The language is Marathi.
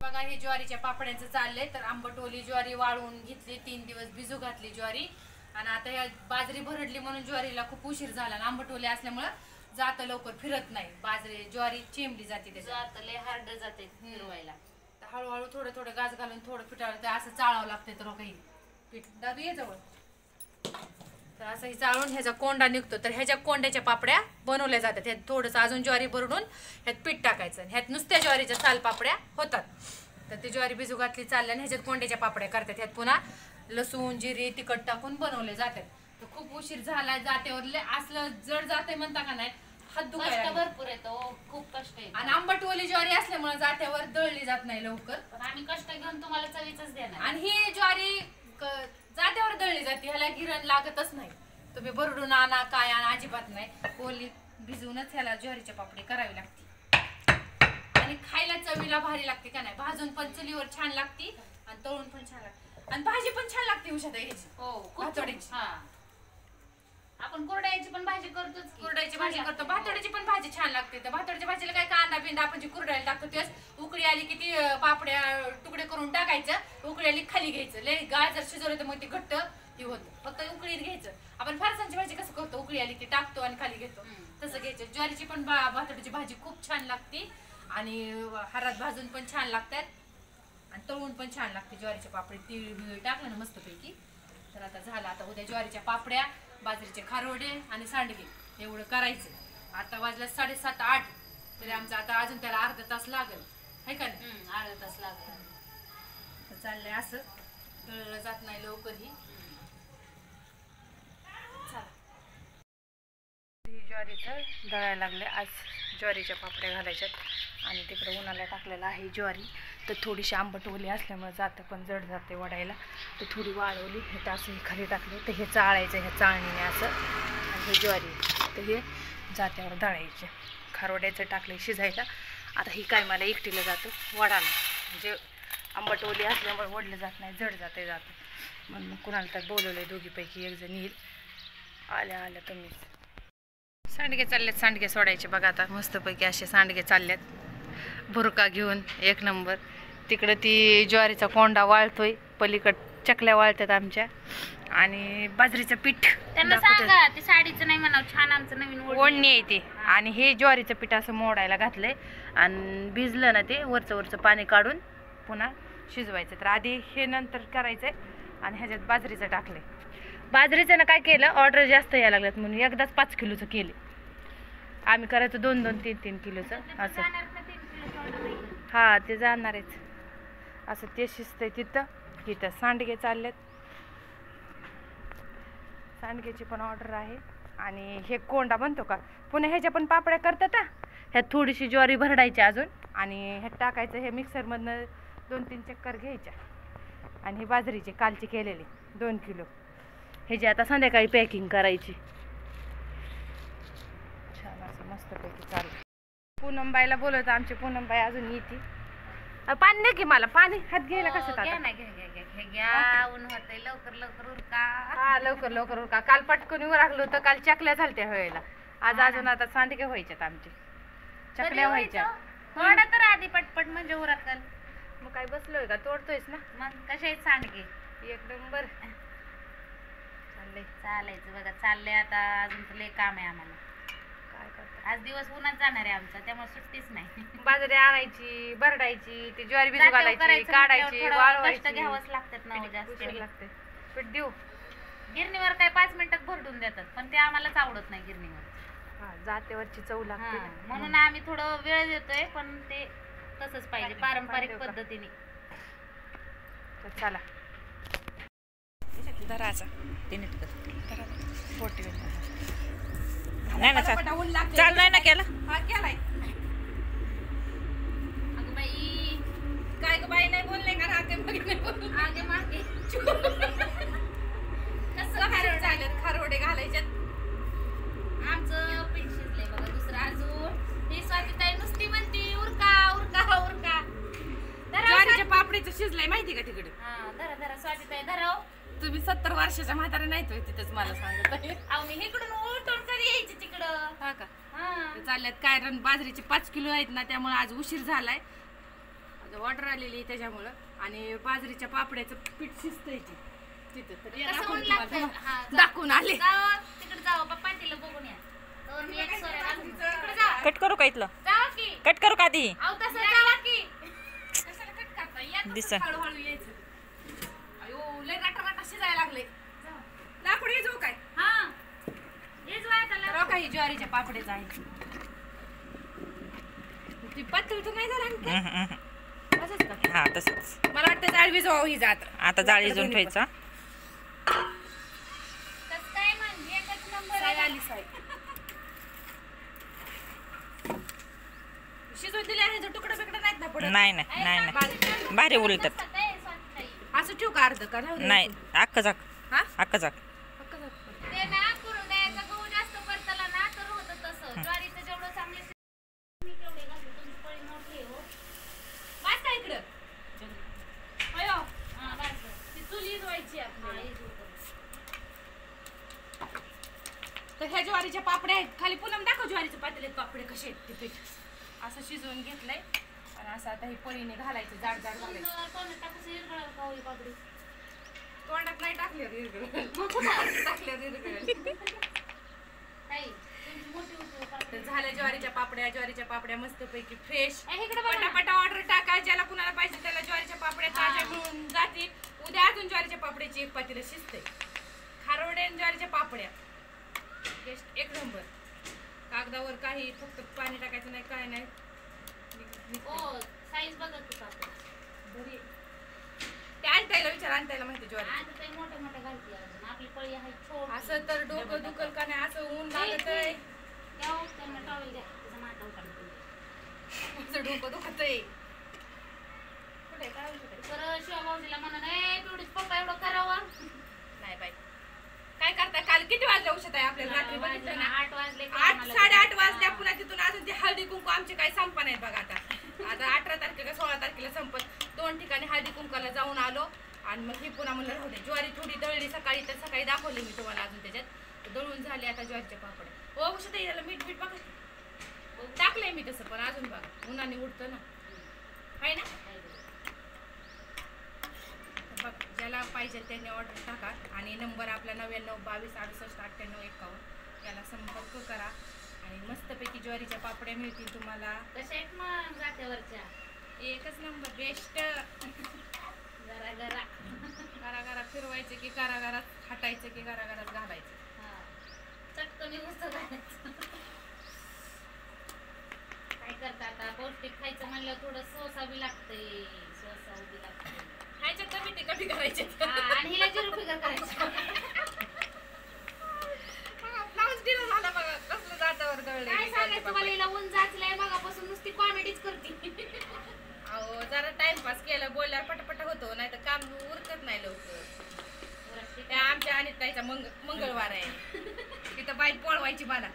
बघा हे ज्वारीच्या पापड्यांचं चाललंय. तर आंबटोली ज्वारी वाळवून घेतली, 3 दिवस भिजू घातली ज्वारी. आणि आता ह्या बाजरी भरडली म्हणून ज्वारीला खूप उशीर झाला. आणि आंबटोली असल्यामुळं जात लवकर फिरत नाही. बाजरी ज्वारी चिमली जाते, त्याच्यात लय हार्ड जाते फिरवायला. तर हळूहळू थोडं थोडं गाज घालून थोडं पिठाळं असं चाळावं लागतं. तर काही पीठ दादू ये जवळ. तर असं हे चाळून ह्याचा कोंडा निघतो. तर ह्याच्या कोंड्याच्या पापड्या बनवल्या जातात. ह्यात थोडंसं अजून ज्वारी भरडून ह्यात पीठ टाकायचं. ह्यात नुसत्या ज्वारीच्या साल पापड्या होतात. तर ती ज्वारी भिजू घातली चालल्या आणि ह्याच्यात कोंड्याच्या पापड्या करतात. ह्यात पुन्हा लसूण जिरे तिखट टाकून बनवले जातात. तर खूप उशीर झाला जातेवर असलं जड जाते म्हणता का नाही, हात दुखायला भरपूर येतो, खूप कष्ट आहे. आणि आंबटवली ज्वारी असल्यामुळे जात्यावर दळली जात नाही लवकर. पण आम्ही कष्ट घेऊन तुम्हाला चवीच देणार. आणि ही ज्वारी जात्यावर दळली जाते, ह्याला गिरण लागतच नाही. तुम्ही भरडून आणा काय आणा अजिबात नाही. ओली भिजवूनच ह्याला ज्वारीच्या पापडी करावी लागते. आणि खायला चवीला भारी लागते का नाही. भाजून पण चुलीवर छान लागते आणि तळून पण छान लागते. आणि भाजी पण छान लागते उषाताई ह्याची. हो भातोडीची. आपण कुरड्याची पण भाजी करतोच. कुरड्याची भाजी करतो, भातोडीची पण भाजी छान लागते. तर भातोडीच्या भाजीला काय कांदा बिंदा आपण जी कुरड्याला टाकतो तेच उकळी आली की ती पापड्या तुकडे करून टाकायचं. उकळी आली खाली घ्यायचं. लय गाळ जर शिजवलं तर मग ती घट्ट ती होतं. फक्त उकळीत घ्यायचं. आपण फरसांची भाजी कसं करतो, उकळी आली की टाकतो आणि खाली घेतो, तसं घ्यायचं. ज्वारीची पण भातोडीची भाजी खूप छान लागते. आणि हरात भाजून पण छान लागतात आणि तळून पण छान लागते. ज्वारीच्या पापडी तीळ बिळ टाकलं ना मस्तपैकी. तर आता झालं. आता उद्या ज्वारीच्या पापड्या, बाजरीचे खारोडे आणि सांडगे एवढं करायचं. आता वाजला 7:30-8. तरी आमचं आता अजून त्याला अर्धा तास लागेल, है का नाही? अर्धा तास लागेल. तर चाललंय असं, दळलं जात नाही लवकरही. ज्वारीचं दळायला लागले. आज ज्वारीच्या पापड्या घालायच्यात आणि तिकडे उन्हाला टाकलेलं आहे ज्वारी. तर थोडीशी आंबट ओली असल्यामुळे जातं पण जड जाते वडायला. तर थोडी वाळवली. हे असं खाली टाकले. तर हे चाळायचं ह्या चाळणीने असं. आणि हे ज्वारी तर हे जात्यावर दळायचे. खारोड्याचं टाकले शिजायला. आता ही काय मला एकटीला जातं वडाला. म्हणजे आंबट ओली असल्यामुळे वडलं जात नाही, जड जाते म्हणून कुणाला तर बोलवलंय दोघीपैकी एक जण येईल. आल्या आल्या तुम्हीच. सांडगे चाललेत, सांडगे सोडायचे बघा. आता मस्तपैकी असे सांडगे चाललेत भुरका घेऊन. एक नंबर. तिकडं ती ज्वारीचा कोंडा वाळतोय, पलीकड चकल्या वाळतात आमच्या. आणि बाजरीचं पीठ त्यांना सांगा ते साडीचं नाही म्हणावं, छान आमचं नवीन ओढणी आहे ती. आणि हे ज्वारीचं पीठ असं मोडायला घातलंय. आणि भिजलं ना ते वरचं पाणी काढून पुन्हा शिजवायचं. तर आधी हे नंतर करायचंय. आणि ह्याच्यात बाजरीचं टाकलंय. बाजरीचं ना काय केलं, ऑर्डर जास्त यायला लागल्यात म्हणून एकदाच 5 किलोचं केले. आम्ही करायचं 2-2, 3-3 किलोचं असं. हा ते जाणारच असं. ते शिजतंय तिथं सांडगे चाललेत. सांडग्याची पण ऑर्डर आहे. आणि हे कोंडा बनतो का पुन्हा ह्याच्या पण पापड्या करतात. ह्यात थोडीशी ज्वारी भरडायची अजून आणि ह्यात टाकायचं. हे मिक्सरमधनं 2-3 चक्कर घ्यायच्या. आणि ही बाजरीची कालची केलेली 2 किलो ह्याची आता संध्याकाळी पॅकिंग करायची. छान असं मस्तपैकी चालू. पूनमबाईला बोलवतं. आमची पूनमबाई अजून येते. पाणी नाही की मला पाणी हात घ्यायला कसं घ्या ऊन होतंय. लवकर लवकर उरका. हा लवकर लवकर उरका. काल पटकन उरकलं होतं. काल चकल्या झालत्या वेळेला. आज अजून आता सांडगे व्हायच्यात आमचे. चकल्या व्हायच्या. थोडा तर आधी पटपट म्हणजे उरकल. मग काय बसलोय का, तोडतोयस ना. मग कशा आहेत सांडगे? एक नंबर. चालायचं बघा. चाललंय आता. अजून तर लय काम आहे आम्हाला. काय करतो, आज दिवस उन्हात जाणार आहे आमचा, त्यामुळे सुट्टीच नाही. बाजरी आणायची, भरडायची, ती ज्वारी भिजू घालायची, काढायची, वाळवायची. घ्यावंच लागतात ना. जास्त लागते. पीठ देऊ. गिरणीवर काय 5 मिनिटात भरडून देतात, पण ते आम्हालाच आवडत नाही गिरणीवर. जातेवरची चव लागते म्हणून आम्ही थोडं वेळ देतोय. पण ते तसंच पाहिजे पारंपरिक पद्धतीने. चला धराचा नाही ना चाल नाही ना केला. हा केलाय. अगं बाई काय ग बाई नाही बोलले का. आगे मागे कसं खारोडे घालायच्यात. आमचं पीठ शिजलंय बघा. दुसरं अजून ही स्वातीताई नुसती म्हणती उरका उरका उरका. ज्वारीच्या पापडीचं शिजलंय माहिती का तिकडे. धरा धरा स्वातीताई धरा. तुम्ही 70 वर्षाच्या म्हातारे नाही तो तिथंच मला सांगत आहे. अहो मी इकडून उलटून कधी यायची तिकडं. हा का. चालल्यात काय बाजरीचे 5 किलो आहेत ना, त्यामुळे आज उशीर झालाय. ऑर्डर आलेली आहे त्याच्यामुळं. आणि बाजरीच्या पापड्याचं पीठ शिजतंय तिथं तर या कसं दाखवून ऊन तुम्हाला. लागतं? हा, जा. दाखवून आले. जावं, तिकडे जावं पप्पा तिला बघून या तर मी एक सोऱ्या घालून. तिकडे जा. कट करू का इथलं जावं की कट करू का आधी अहो तसं जावा की कशाला कट करता? या तसंच दिसा. हळूहळू यायचं. अयो लय गाटा शिजायला लागले. लाकूड हे जो काय हा हेच वाया त्याला तर काही ज्वारीच्या पापड्याच आहे. ती पातळ तर नाही झाला आणखी. हम्म, हम्म. असंच का? हा तसंच मला वाटतं जाळवी जाऊ ही जात. आता जाळी इजून ठेवायचा. तसं काय म्हणजे एकच नंबर साय आहे. आली साय. शिजवून दिले आहे तुकडं बिकडं नाहीत ना पडत. नाही नाही नाही नाही भारी उलटत. कसं काय स्वातीताई? असं ठेवू का अर्ध का राहू दे? नाही अख्खं झाक हा? अख्खं झाक. पक्का झाक. ते ना करून द्यायचं गहू जास्त परतला ना तर होतं तसं ज्वारीचं जेवढं चांगलं मी केवढे घालते तुमची पळी मोठी आहे हो. वाच का इकडं? अयो हा बस ती चुली धुवायची हा आपल्याला. हे होतं. तर ह्या ज्वारीच्या पापड्या आहेत. खाली पुनम दाखव ज्वारीचे पातेले पापडे कसे आहेत ते पीठ. असं शिजवून घेतलंय आणि असं आता हे पळीने घालायचं जाड जाड घालायचं. तोंडात टाकायचं हिरगळावं का हो ही पापडी? तोंडात नाही टाकल्यावर विरघळेल. मग कुठं? टाकल्यावर विरघळेल. ताई, तुमची मोठी होती हो तर पापडी. झाल्या ज्वारीच्या पापड्या मस्तपैकी फ्रेश. ए, इकडे बघा ना. पटापटा ऑर्डर टाका. ज्याला कुणाला पाहिजे त्याला ज्वारीच्या पापड्या ताज्या मिळून जातील. उद्या अजून ज्वारीच्या पापड्याची एक पातेलं शिजते. खारोडे आणि ज्वारीच्या पापड्या टेस्ट एक नंबर. कागदावर काही फक्त पाणी टाकायचं नाही काय नाही. ओ साईज बघा की पापड. बरी ते आणतायला विचार आणतायला माहिती ज्वारी. आता ते मोठे मोठे घालते अजून आपली पळी आहे छोटी. असं तर डोकं दुखल का नाही असं ऊन लागत आहे. द्यावं, त्यांना टॉवेल द्या त्याचा माटा उठाडून. असं डोकं दुखतंय. कुठे काय होतंय? तर शिवभाऊजीला म्हणा नाही तेवढीच पप्पा एवढं करावं. नाही बाई काय करताय? काल किती वाजले औषध आहे आपल्याला रात्री बघितलं ना. 8 वाजले का 8 आम्हाला 8:30 वाजल्या. हा. पुन्हा तिथून अजून ते हळदी कुंकू आमचे काही संपा नाहीत बघा आता. आता 18 तारखेला 16 तारखेला संपत. 2 ठिकाणी हळदी कुंकाला जाऊन आलो आणि मग ही पुन्हा म्हणलं राहू दे. ज्वारी थोडी दळली सकाळी तर सकाळी दाखवली मी तुम्हाला अजून त्याच्यात. तर दळून झाले आता ज्वारीच्या पापड्या. ओ औषध याला मीठ बघा टाकलंय मी तसं पण अजून बघा उन्हाने उठतं ना आहे ना. बघ ज्याला पाहिजे त्यांनी ऑर्डर टाका आणि नंबर आपला 99 22 68 98 51 याला संपर्क करा आणि मस्तपैकी ज्वारीच्या पापड्या मिळतील तुम्हाला. कशा आहेत मग जात्यावरच्या? एकच नंबर बेस्ट. जरा जरा घराघरात फिरवायचे की घराघरात हटायचं की घराघरात घालायचं. हा. चटकन नुसतं घालायचं. काय करता आता पौष्टिक खायचं म्हणलं थोडं सोसा बी लागतंय. सोसा बी लागतंय. खायच्या कमी ते कमी करायचे. हा, आणि हिला 0 फिगर करायचं. ब्लाऊज डिला झाला बघा कसलं जातावर दळले. काय सांगायचं तुम्हाला हिला ऊन जाचलंय मगापासून नुसती कॉमेडीच करते. अहो जरा टाइमपास केला बोलल्यावर पटापट होतो नाही तर काम उरकत नाही लवकर. त्या आमच्या आणि ताईचा मंगळवार आहे तिथं बाई पोळवायची मला.